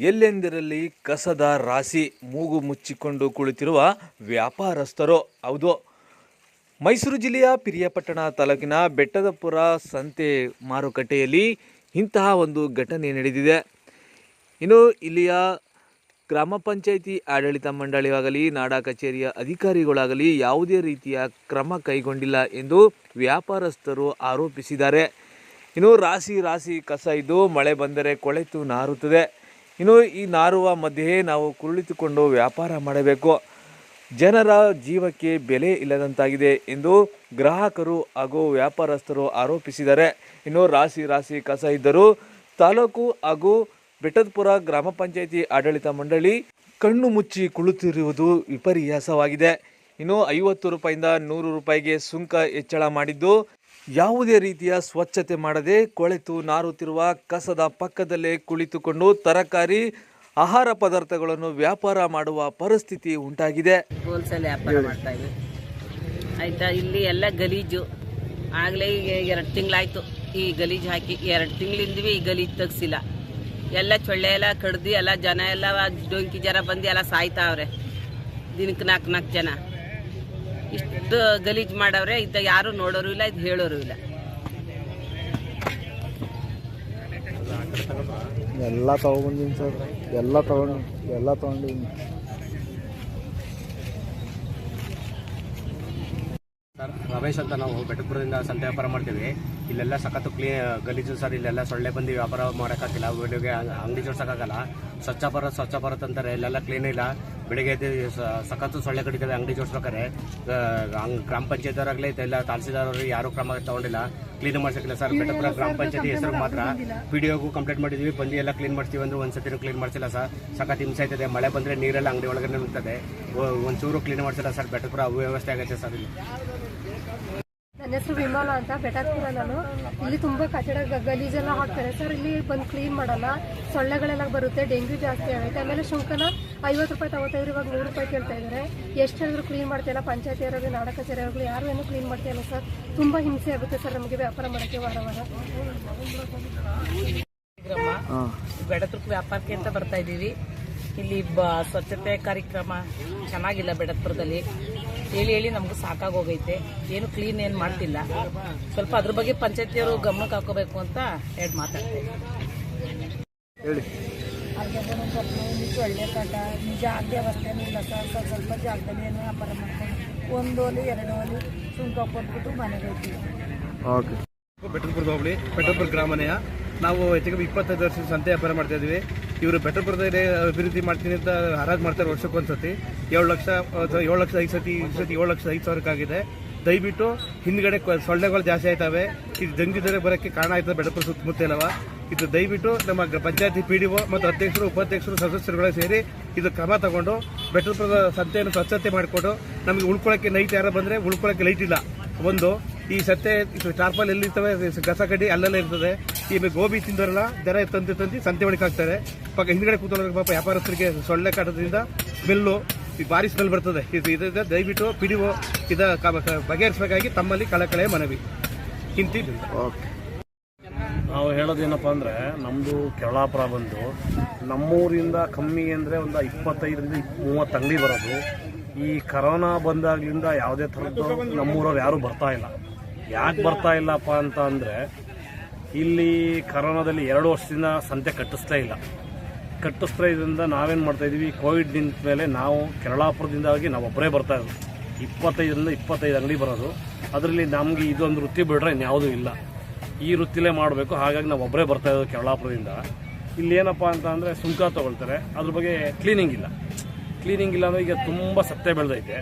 ಎಲ್ಲೆಂದರಲ್ಲಿ ಕಸದ ರಾಶಿ, ಮೂಗು ಮುಚ್ಚಿಕೊಂಡು ಕುಳಿತಿರುವ ವ್ಯಾಪಾರಸ್ಥರು. ಹೌದು, ಮೈಸೂರು ಜಿಲ್ಲೆಯ ಪಿರಿಯಾಪಟ್ಟಣ ತಾಲೂಕಿನ ಬೆಟ್ಟದಪುರ ಸಂತೆ ಮಾರುಕಟ್ಟೆಯಲ್ಲಿ ಇಂತಹ ಒಂದು ಘಟನೆ ನಡೆದಿದೆ. ಇನ್ನು ಇಲ್ಲಿಯ ಗ್ರಾಮ ಪಂಚಾಯಿತಿ ಆಡಳಿತ ಮಂಡಳಿಯಾಗಲಿ ನಾಡ ಕಚೇರಿಯ ಅಧಿಕಾರಿಗಳಾಗಲಿ ಯಾವುದೇ ರೀತಿಯ ಕ್ರಮ ಕೈಗೊಂಡಿಲ್ಲ ಎಂದು ವ್ಯಾಪಾರಸ್ಥರು ಆರೋಪಿಸಿದ್ದಾರೆ. ಇನ್ನು ರಾಶಿ ಕಸ ಇದ್ದು ಮಳೆ ಬಂದರೆ ಕೊಳೆತು ನಾರುತ್ತದೆ. ಇನ್ನು ಈ ನಾರುವ ಮಧ್ಯೆ ನಾವು ಕುಳಿತುಕೊಂಡು ವ್ಯಾಪಾರ ಮಾಡಬೇಕು. ಜನರ ಜೀವಕ್ಕೆ ಬೆಲೆ ಇಲ್ಲದಂತಾಗಿದೆ ಎಂದು ಗ್ರಾಹಕರು ಹಾಗೂ ವ್ಯಾಪಾರಸ್ಥರು ಆರೋಪಿಸಿದ್ದಾರೆ. ಇನ್ನು ರಾಶಿ ಕಸ ಇದ್ದರೂ ತಾಲೂಕು ಹಾಗೂ ಬೆಟ್ಟದಪುರ ಗ್ರಾಮ ಪಂಚಾಯಿತಿ ಆಡಳಿತ ಮಂಡಳಿ ಕಣ್ಣು ಮುಚ್ಚಿ ಕುಳಿತಿರುವುದು ವಿಪರ್ಯಾಸವಾಗಿದೆ. ಇನ್ನು 50 ರೂಪಾಯಿಂದ 100 ರೂಪಾಯಿಗೆ ಸುಂಕ ಹೆಚ್ಚಳ ಮಾಡಿದ್ದು, ಯಾವುದೇ ರೀತಿಯ ಸ್ವಚ್ಛತೆ ಮಾಡದೆ ಕೊಳೆತು ನಾರುತ್ತಿರುವ ಕಸದ ಪಕ್ಕದಲ್ಲೇ ಕುಳಿತುಕೊಂಡು ತರಕಾರಿ ಆಹಾರ ಪದಾರ್ಥಗಳನ್ನು ವ್ಯಾಪಾರ ಮಾಡುವ ಪರಿಸ್ಥಿತಿ ಉಂಟಾಗಿದೆ. ಹೋಲ್ಸೇಲ್ ವ್ಯಾಪಾರ ಮಾಡ್ತಾ ಇದ್ದೀವಿ ಆಯ್ತಾ. ಇಲ್ಲಿ ಎಲ್ಲ ಗಲೀಜು ಆಗಲೇ ಈಗ 2 ತಿಂಗಳಾಯ್ತು ಈ ಗಲೀಜು ಹಾಕಿ. 2 ತಿಂಗಳಿಂದವಿ ಈ ಗಲೀಜು ತೆಗ್ಸಿಲ್ಲ. ಎಲ್ಲ ಚೊಳ್ಳೆ ಎಲ್ಲ ಕಡ್ದು ಎಲ್ಲ ಜನ ಎಲ್ಲ ಡೊಂಕಿ ಜನ ಬಂದು ಎಲ್ಲ ಸಾಯ್ತಾವ್ರೆ. ದಿನಕ್ಕೆ 4 ಜನ ಇಷ್ಟು ಗಲೀಜು ಮಾಡವ್ರೆ. ಇದ್ದ ಯಾರು ನೋಡೋರು ಇಲ್ಲ, ಇದು ಹೇಳೋರು ಇಲ್ಲ. ಎಲ್ಲ ತಗೊಂಡಿನಿ ಸರ್, ಎಲ್ಲ ತಗೊಂಡಿನಿ ಸರ್. ರಮೇಶ್ ಅಂತ ನಾವು ಬೆಟ್ಟಪುರದಿಂದ ಸಂತೆ ವ್ಯಾಪಾರ ಮಾಡ್ತೀವಿ. ಇಲ್ಲೆಲ್ಲ ಸಖತ್ತು ಗಲೀಜು ಸರ್. ಇಲ್ಲೆಲ್ಲ ಸೊಳ್ಳೆ ಬಂದು ವ್ಯಾಪಾರ ಮಾಡೋಕ್ಕಾಗಿಲ್ಲ, ಬೆಳಿಗ್ಗೆ ಅಂಗಡಿ ಜೋಡ್ಸೋಕ್ಕಾಗಲ್ಲ. ಸ್ವಚ್ಛ ಭಾರತ್ ಅಂತಾರೆ, ಇಲ್ಲೆಲ್ಲ ಕ್ಲೀನ್ ಇಲ್ಲ. ಬೆಳಿಗ್ಗೆ ಎದ್ದು ಸಖತ್ತು ಸೊಳ್ಳೆ ಕಡಿತದೆ ಅಂಗಡಿ ಜೋಡಿಸ್ಬೇಕಾರೆ. ಗ್ರಾಮ ಪಂಚಾಯತ್ವರಾಗಲಿ ಎಲ್ಲ ತಹಸೀಲ್ದಾರರು ಯಾರೂ ಕ್ರಮ ತಗೊಂಡಿಲ್ಲ, ಕ್ಲೀನ್ ಮಾಡ್ಸೋಕ್ಕಿಲ್ಲ ಸರ್. ಬೆಟ್ಟಪುರ ಗ್ರಾಮ ಪಂಚಾಯತಿ ಹೆಸರು ಮಾತ್ರ PDOಗೂ ಕಂಪ್ಲೇಂಟ್ ಮಾಡಿದ್ವಿ, ಬಂದು ಎಲ್ಲ ಕ್ಲೀನ್ ಮಾಡ್ತೀವಿ ಅಂದ್ರೆ ಒಂದ್ಸತಿನೂ ಕ್ಲೀನ್ ಮಾಡ್ಸಿಲ್ಲ ಸರ್. ಸಖತ್ ಹಿಂಸೆ ಆಯ್ತದೆ. ಮಳೆ ಬಂದರೆ ನೀರೆಲ್ಲ ಅಂಗಡಿ ಒಳಗಡೆ ನಿಲ್ತದೆ, ಒಂಚೂರು ಕ್ಲೀನ್ ಮಾಡ್ಸಿಲ್ಲ ಸರ್. ಬೆಟ್ಟಪುರ ಅವ್ಯವಸ್ಥೆ ಆಗುತ್ತೆ ಸರ್. ಇಲ್ಲಿ ನನ್ನ ಹೆಸರು ವಿಮಲ ಅಂತ, ಬೆಟ್ಟದಪುರ. ನಾನು ಇಲ್ಲಿ ತುಂಬ ಕಚಡ ಗಲೀಜೆಲ್ಲ ಹಾಕ್ತಾರೆ ಸರ್. ಇಲ್ಲಿ ಬಂದು ಕ್ಲೀನ್ ಮಾಡಲ್ಲ, ಸೊಳ್ಳೆಗಳೆಲ್ಲ ಬರುತ್ತೆ, ಡೆಂಗ್ಯೂ ಜಾಸ್ತಿ ಆಗುತ್ತೆ. ಆಮೇಲೆ ಶುಂಕನ 50 ರೂಪಾಯಿ ತಗೋತಾ ಇದ್ರು, ಇವಾಗ 100 ರೂಪಾಯಿ ಕೇಳ್ತಾ ಇದ್ದಾರೆ. ಎಷ್ಟು ಹೇಳಿದ್ರು ಕ್ಲೀನ್ ಮಾಡ್ತಿಲ್ಲ. ಪಂಚಾಯತಿಯವರಾಗಲಿ ನಾಡ ಕಚೇರಿಯವರಾಗಲಿ ಯಾರು ಏನೂ ಕ್ಲೀನ್ ಮಾಡ್ತಿಲ್ಲ ಸರ್. ತುಂಬ ಹಿಂಸೆ ಆಗುತ್ತೆ ಸರ್ ನಮಗೆ ವ್ಯಾಪಾರ ಮಾಡೋಕ್ಕೆ ವಾರ. ಬೆಡತುರ್ಕ್ ವ್ಯಾಪಾರಕ್ಕೆ ಅಂತ ಬರ್ತಾ ಇದ್ದೀವಿ. ಇಲ್ಲಿ ಸ್ವಚ್ಛತೆ ಕಾರ್ಯಕ್ರಮ ಚೆನ್ನಾಗಿಲ್ಲ ಬೆಡತ್ಪುರದಲ್ಲಿ. ಹೇಳಿ ನಮಗೂ ಸಾಕಾಗೋಗೈತೆ. ಏನು ಕ್ಲೀನ್ ಏನು ಮಾಡ್ತಿಲ್ಲ. ಸ್ವಲ್ಪ ಅದ್ರ ಬಗ್ಗೆ ಪಂಚಾಯತಿಯವರು ಗಮನಕ್ಕೆ ಹಾಕೋಬೇಕು ಅಂತ ಮಾತಾಡ್ತೇವೆ. ಹೇಳಿ. ಒಳ್ಳೆ ಕಾಟ ಜಾಗ ವ್ಯವಸ್ಥೆನೂ ಇಲ್ಲ ಸರ್. ಸ್ವಲ್ಪ ಜಾಗದಲ್ಲಿ ಏನು ವ್ಯಾಪಾರ ಮಾಡ್ಕೊಂಡು 1 ಓಲಿ 2 ಓಲಿ ಸುಂಕ ಕೊಟ್ಬಿಟ್ಟು ಮನೆಗೆ ಹೋಗ್ತೀವಿ. ಓಕೆ. ಬೆಟ್ಟದಪುರದ ಹೋಬಳಿ ಬೆಟ್ಟದಪುರ ಗ್ರಾಮನೆಯ ನಾವು ಹೆಚ್ಚಿಗೆ 25 ವರ್ಷದ ಸಂತೆ ವ್ಯಾಪಾರ ಮಾಡ್ತಾ ಇದ್ವಿ. ಇವರು ಬೆಟ್ಟದಪುರದಲ್ಲಿ ಅಭಿವೃದ್ಧಿ ಮಾಡ್ತೀನಿ ಅಂತ ಹರಾಜು ಮಾಡ್ತಾರೆ ವರ್ಷಕ್ಕೊಂದ್ಸತಿ. 7 ಲಕ್ಷ 5 ಸತಿ 7 ಲಕ್ಷ 5 ಸಾವಿರಕ್ಕಾಗಿದೆ. ದಯವಿಟ್ಟು ಹಿಂದ್ಗಡೆ ಸೊಳ್ಳೆಗಳು ಜಾಸ್ತಿ ಆಯ್ತವೆ. ಇದು ಡೆಂಗ್ಯೂ ಜ್ವರ ಬರೋಕ್ಕೆ ಕಾರಣ ಆಯ್ತದೆ ಬೆಟ್ಟದಪುರ ಸುತ್ತಮುತ್ತ ಇಲ್ಲವ. ಇದು ದಯವಿಟ್ಟು ನಮ್ಮ ಪಂಚಾಯತಿ PDO ಮತ್ತು ಅಧ್ಯಕ್ಷರು ಉಪಾಧ್ಯಕ್ಷರು ಸದಸ್ಯರುಗಳ ಸೇರಿ ಇದು ಕ್ರಮ ತಗೊಂಡು ಬೆಟ್ಟದಪುರದ ಸಂತೆಯನ್ನು ಸ್ವಚ್ಛತೆ ಮಾಡಿಕೊಟ್ಟು ನಮಗೆ ಉಳ್ಕೊಳ್ಳೋಕ್ಕೆ ನೈಟ್ ಯಾರು ಬಂದರೆ ಉಳ್ಕೊಳ್ಳೋಕ್ಕೆ ಲೈಟ್ ಇಲ್ಲ. ಒಂದು ಈ ಸತ್ತೆ ಟಾರ್ಪಲ್ ಎಲ್ಲಿರ್ತವೆ ಕಸ ಕಡ್ಡಿ ಅಲ್ಲೆಲ್ಲ ಇರ್ತದೆ. ಈ ಗೋಬಿ ತಿಂದವರೆಲ್ಲ ಜನ ತಂದು ಸಂತೆ ಒಳಗೆ ಹಾಕ್ತಾರೆ. ಪಾಪ ಹಿಂದ್ಗಡೆ ಕೂತವ್ರಿಗೆ ಪಾಪ ವ್ಯಾಪಾರಸ್ಥರಿಗೆ ಸೊಳ್ಳೆ ಕಾಟದಿಂದ ಸ್ಮೆಲ್ಲು ಭಾರಿ ಸ್ಮೆಲ್ ಬರ್ತದೆ. ಇದು ದಯವಿಟ್ಟು PDO ಬಗೆಹರಿಸಬೇಕಾಗಿ ತಮ್ಮಲ್ಲಿ ಕಳಕಳೆಯ ಮನವಿ. ನಾವು ಹೇಳೋದೇನಪ್ಪ ಅಂದರೆ, ನಮ್ಮದು ಕೆರಳಾಪುರ ಬಂದು ನಮ್ಮೂರಿಂದ ಕಮ್ಮಿ ಅಂದರೆ ಒಂದು 25ರಿಂದ 30 ಅಂಗಡಿ ಬರೋದು. ಈ ಕರೋನಾ ಬಂದಾಗ್ಲಿಂದ ಯಾವುದೇ ಥರದ್ದು ನಮ್ಮೂರವ್ರು ಯಾರೂ ಬರ್ತಾ ಇಲ್ಲ. ಯಾಕೆ ಬರ್ತಾ ಇಲ್ಲಪ್ಪ ಅಂತ ಅಂದರೆ, ಇಲ್ಲಿ ಕರೋನಾದಲ್ಲಿ 2 ವರ್ಷದಿಂದ ಸಂತೆ ಕಟ್ಟಿಸ್ತಾ ಇದರಿಂದ ನಾವೇನು ಮಾಡ್ತಾಯಿದ್ದೀವಿ, ಕೋವಿಡ್ ನಿಂತ ಮೇಲೆ ನಾವು ಕೆರಳಾಪುರದಿಂದಾಗಿ ನಾವು ಒಬ್ಬರೇ ಬರ್ತಾ ಇದ್ವಿ. 25ರಿಂದ 25 ಅಂಗಡಿ ಬರೋದು. ಅದರಲ್ಲಿ ನಮಗೆ ಇದೊಂದು ವೃತ್ತಿ ಬಿಡ್ರೆ ಇನ್ಯಾವುದೂ ಇಲ್ಲ. ಈ ವೃತ್ತಿಲೇ ಮಾಡಬೇಕು. ಹಾಗಾಗಿ ನಾವು ಒಬ್ಬರೇ ಬರ್ತಾ ಇರೋದು ಕೆರಳಾಪುರದಿಂದ. ಇಲ್ಲಿ ಏನಪ್ಪ ಅಂತ ಅಂದರೆ ಸುಂಕ ತೊಗೊಳ್ತಾರೆ, ಅದ್ರ ಬಗ್ಗೆ ಕ್ಲೀನಿಂಗ್ ಇಲ್ಲ ಅಂದರೆ ಈಗ ತುಂಬ ಸತ್ತೆ ಬೆಳೆದೈತೆ.